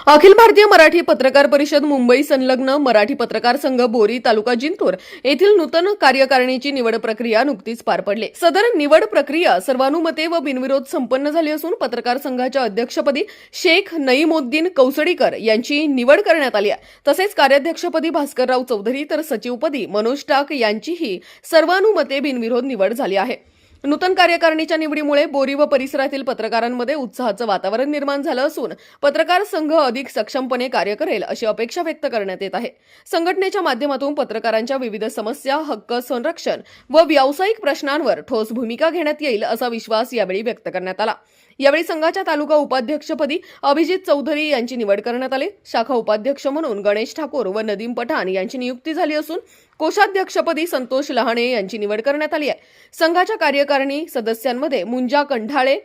अखिल भारतीय मराठी पत्रकार परिषद मुंबई संलग्न मराठी पत्रकार संघ बोरी तालुका जिंतूर येथील नूतन कार्यकारिणीची निवड प्रक्रिया नुकतीच पार पडली। सदर निवड प्रक्रिया सर्वानुमते व बिनविरोध संपन्न झाली असून पत्रकार संघाच्या अध्यक्षपदी शेख नईमुद्दीन कौसडीकर यांची निवड करण्यात आली आहे। तसेच कार्याध्यक्षपदी भास्करराव चौधरी तर सचिवपदी मनोज टाक यांचीही सर्वानुमते बिनविरोध निवड झाली आहे। नूतन कार्यकारिणीच्या निवडीमुळे बोरी व परिसरातील पत्रकारांमध्ये उत्साहाचं वातावरण निर्माण झालं असून पत्रकार संघ अधिक सक्षमपणे कार्य करेल अशी अपेक्षा व्यक्त करण्यात येत आहे। संघटनेच्या माध्यमातून पत्रकारांच्या विविध समस्या, हक्क संरक्षण व व्यावसायिक प्रश्नांवर ठोस भूमिका घेण्यात येईल असा विश्वास यावेळी व्यक्त करण्यात आला। यावेळी संघाच्या तालुका उपाध्यक्षपदी अभिजित चौधरी यांची निवड करण्यात आली। शाखा उपाध्यक्ष म्हणून गणेश ठाकूर व नदीम पठाण यांची नियुक्ती झाली असून कोषाध्यक्षपदी संतोष लहाणे यांची निवड करण्यात आली आहे। संघाच्या कार्यकारिणी सदस्यांमध्ये मुंजा कंठाळे,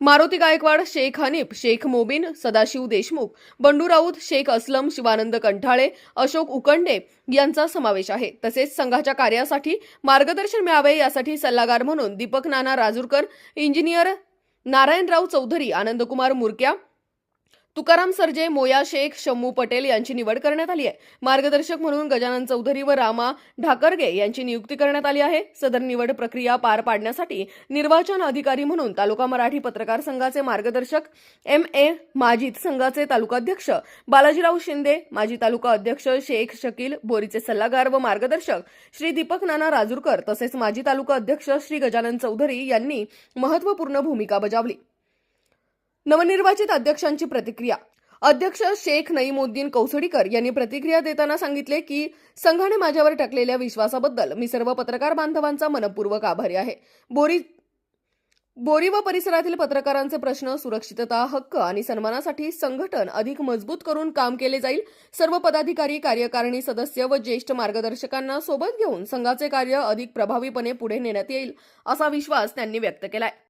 मारुती गायकवाड, शेख हनीफ, शेख मोबिन, सदाशिव देशमुख, बंडू राऊत, शेख असलम, शिवानंद कंठाळे, अशोक उकंडे यांचा समावेश आहे। तसेच संघाच्या कार्यासाठी मार्गदर्शन मिळावे यासाठी सल्लागार म्हणून दीपक नाना राजूरकर, इंजिनियर नारायणराव चौधरी, आनंदकुमार मुरक्या, तुकाराम सरजे, मोया शेख, शम्मू पटेल यांची निवड करण्यात आली आहे। मार्गदर्शक म्हणून गजानन चौधरी व रामा ढाकरगे यांची नियुक्ती करण्यात आली आहे। सदर निवड प्रक्रिया पार पाडण्यासाठी निर्वाचन अधिकारी म्हणून तालुका मराठी पत्रकार संघाचे मार्गदर्शक M.A. माजिद, संघाचे तालुकाध्यक्ष बालाजीराव शिंदे, माजी तालुका अध्यक्ष शेख शकील, बोरीचे सल्लागार व मार्गदर्शक श्री दीपक नाना राजूरकर तसेच माजी तालुका अध्यक्ष श्री गजानन चौधरी यांनी महत्त्वपूर्ण भूमिका बजावली। नवनिर्वाचित अध्यक्षांची प्रतिक्रिया। अध्यक्ष शेख नईमुद्दीन कौसडीकर यांनी प्रतिक्रिया देताना सांगितले की संघाने माझ्यावर टाकलेल्या विश्वासाबद्दल मी सर्व पत्रकार बांधवांचा मनपूर्वक आभारी आहे। बोरी व परिसरातील पत्रकारांचे प्रश्न, सुरक्षितता, हक्क आणि सन्मानासाठी संघटन अधिक मजबूत करून काम केले जाईल। सर्व पदाधिकारी, कार्यकारिणी सदस्य व ज्येष्ठ मार्गदर्शकांना सोबत घेऊन संघाचे कार्य अधिक प्रभावीपणे पुढे नेण्यात येईल असा विश्वास त्यांनी व्यक्त केलाय।